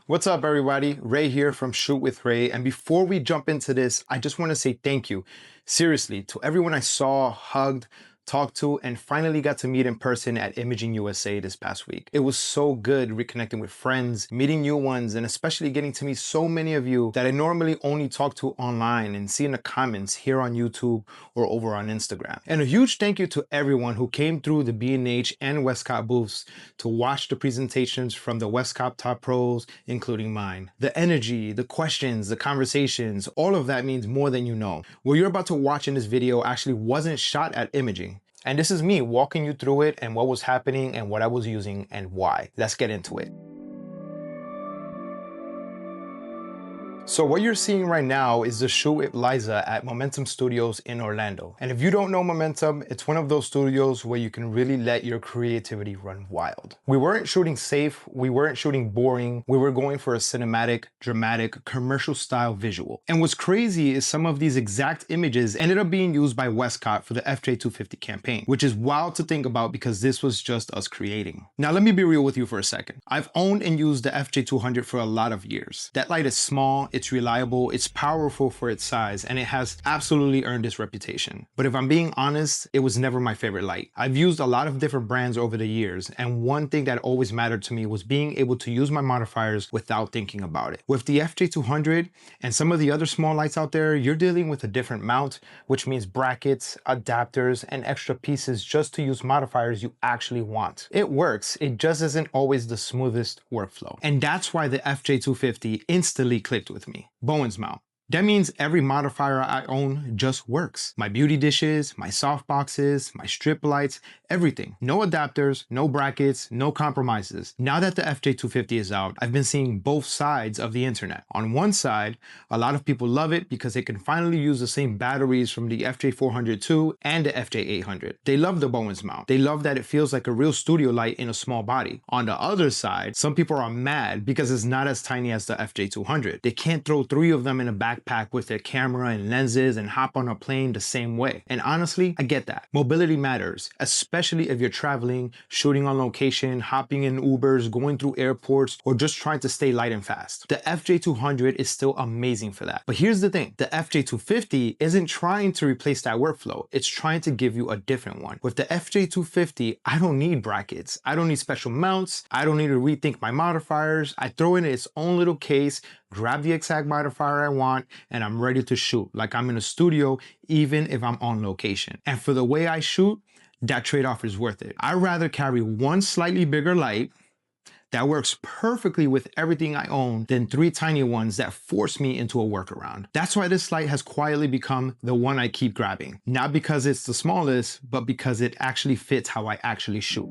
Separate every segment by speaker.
Speaker 1: What's up, everybody? Ray here from Shoot with Ray. And before we jump into this, I just want to say thank you, seriously, to everyone I saw, hugged, talked to, and finally got to meet in person at Imaging USA this past week. It was so good reconnecting with friends, meeting new ones, and especially getting to meet so many of you that I normally only talk to online and see in the comments here on YouTube or over on Instagram. And a huge thank you to everyone who came through the B&H and Westcott booths to watch the presentations from the Westcott top pros, including mine. The energy, the questions, the conversations, all of that means more than you know. What you're about to watch in this video actually wasn't shot at Imaging. And this is me walking you through it and what was happening and what I was using and why. Let's get into it. So what you're seeing right now is the shoot with Liza at Momentum Studios in Orlando. And if you don't know Momentum, it's one of those studios where you can really let your creativity run wild. We weren't shooting safe, we weren't shooting boring, we were going for a cinematic, dramatic, commercial style visual. And what's crazy is some of these exact images ended up being used by Westcott for the FJ250 campaign, which is wild to think about because this was just us creating. Now let me be real with you for a second. I've owned and used the FJ200 for a lot of years. That light is small, it's reliable, it's powerful for its size, and it has absolutely earned its reputation. But if I'm being honest, it was never my favorite light. I've used a lot of different brands over the years, and one thing that always mattered to me was being able to use my modifiers without thinking about it. With the FJ200 and some of the other small lights out there, you're dealing with a different mount, which means brackets, adapters, and extra pieces just to use modifiers you actually want. It works, it just isn't always the smoothest workflow. And that's why the FJ250 instantly clicked with me. Bowen's mount. That means every modifier I own just works. My beauty dishes, my soft boxes, my strip lights, everything. No adapters, no brackets, no compromises. Now that the FJ250 is out, I've been seeing both sides of the internet. On one side, a lot of people love it because they can finally use the same batteries from the FJ400 and the FJ800. They love the Bowen's mount. They love that it feels like a real studio light in a small body. On the other side, some people are mad because it's not as tiny as the FJ200. They can't throw 3 of them in a backpack with their camera and lenses and hop on a plane the same way. And honestly, I get that. Mobility matters, especially if you're traveling, shooting on location, hopping in Ubers, going through airports, or just trying to stay light and fast. The FJ200 is still amazing for that. But here's the thing, the FJ250 isn't trying to replace that workflow. It's trying to give you a different one. With the FJ250, I don't need brackets. I don't need special mounts. I don't need to rethink my modifiers. I throw it in its own little case, grab the exact modifier I want, and I'm ready to shoot like I'm in a studio, even if I'm on location. And for the way I shoot, that trade-off is worth it. I'd rather carry one slightly bigger light that works perfectly with everything I own than 3 tiny ones that force me into a workaround. That's why this light has quietly become the one I keep grabbing. Not because it's the smallest, but because it actually fits how I actually shoot.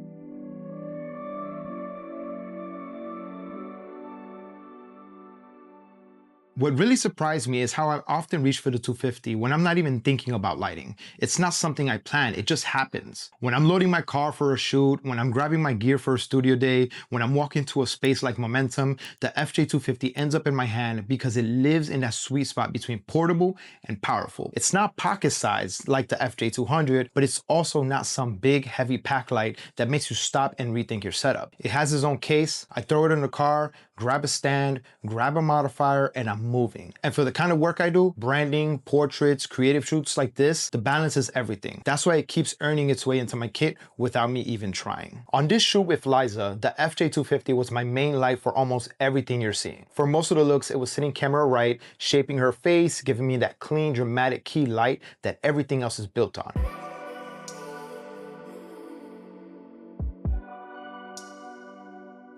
Speaker 1: What really surprised me is how I often reach for the 250 when I'm not even thinking about lighting. It's not something I plan, it just happens. When I'm loading my car for a shoot, when I'm grabbing my gear for a studio day, when I'm walking to a space like Momentum, the FJ250 ends up in my hand because it lives in that sweet spot between portable and powerful. It's not pocket sized like the FJ200, but it's also not some big heavy pack light that makes you stop and rethink your setup. It has its own case, I throw it in the car, grab a stand, grab a modifier, and I'm moving. And for the kind of work I do, branding, portraits, creative shoots like this, the balance is everything. That's why it keeps earning its way into my kit without me even trying. On this shoot with Liza, the FJ250 was my main light for almost everything you're seeing. For most of the looks, it was sitting camera right, shaping her face, giving me that clean, dramatic key light that everything else is built on.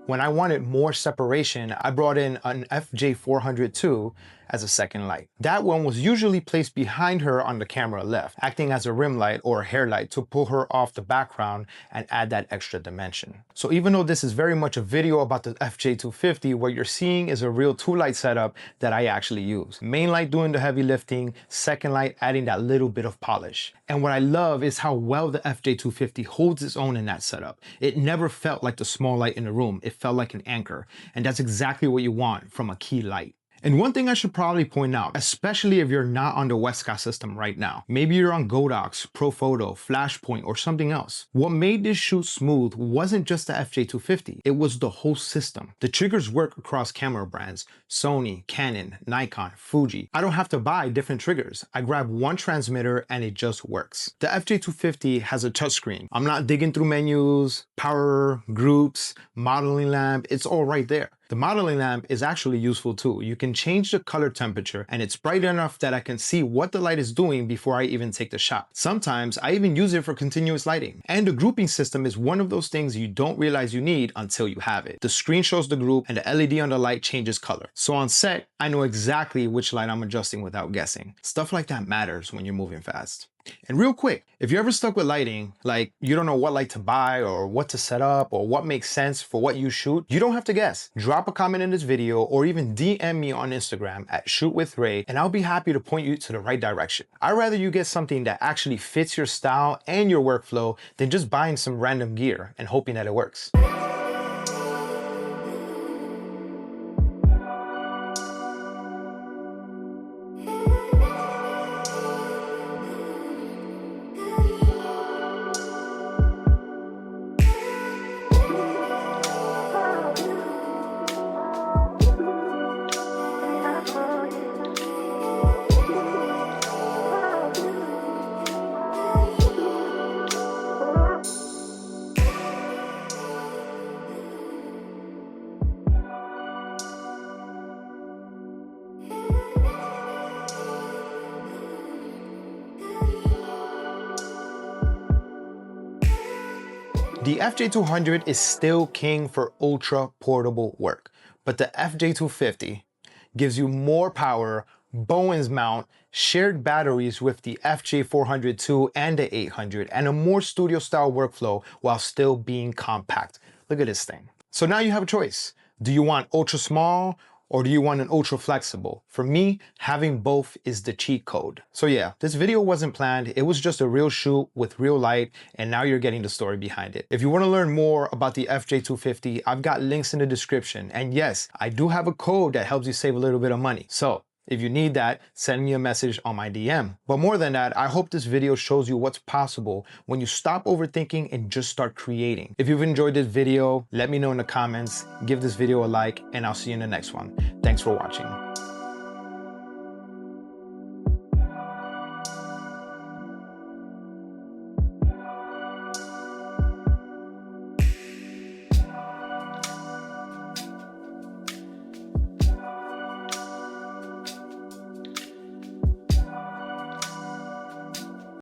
Speaker 1: When I wanted more separation, I brought in an FJ400 as a second light. That one was usually placed behind her on the camera left, acting as a rim light or a hair light to pull her off the background and add that extra dimension. So even though this is very much a video about the FJ250, what you're seeing is a real 2-light setup that I actually use. Main light doing the heavy lifting, second light adding that little bit of polish. And what I love is how well the FJ250 holds its own in that setup. It never felt like the small light in the room, it felt like an anchor. And that's exactly what you want from a key light. And one thing I should probably point out, especially if you're not on the Westcott system right now, maybe you're on Godox, Photo, Flashpoint, or something else. What made this shoot smooth wasn't just the FJ250, it was the whole system. The triggers work across camera brands, Sony, Canon, Nikon, Fuji. I don't have to buy different triggers. I grab one transmitter and it just works. The FJ250 has a touchscreen. I'm not digging through menus, power, groups, modeling lamp, it's all right there. The modeling lamp is actually useful too. You can change the color temperature and it's bright enough that I can see what the light is doing before I even take the shot. Sometimes I even use it for continuous lighting. And the grouping system is one of those things you don't realize you need until you have it. The screen shows the group and the LED on the light changes color. So on set, I know exactly which light I'm adjusting without guessing. Stuff like that matters when you're moving fast. And real quick, if you're ever stuck with lighting, like you don't know what light to buy or what to set up or what makes sense for what you shoot, you don't have to guess. Drop a comment in this video or even DM me on Instagram at shootwithray and I'll be happy to point you to the right direction. I'd rather you get something that actually fits your style and your workflow than just buying some random gear and hoping that it works. The FJ200 is still king for ultra portable work, but the FJ250 gives you more power, Bowens mount, shared batteries with the FJ400 and the 800, and a more studio style workflow while still being compact. Look at this thing. So now you have a choice. Do you want ultra small or do you want an ultra flexible? For me, having both is the cheat code. So yeah, this video wasn't planned. It was just a real shoot with real light, and now you're getting the story behind it. If you want to learn more about the FJ250, I've got links in the description. And yes, I do have a code that helps you save a little bit of money. So if you need that, send me a message on my DM. But more than that, I hope this video shows you what's possible when you stop overthinking and just start creating. If you've enjoyed this video, let me know in the comments, give this video a like, and I'll see you in the next one. Thanks for watching.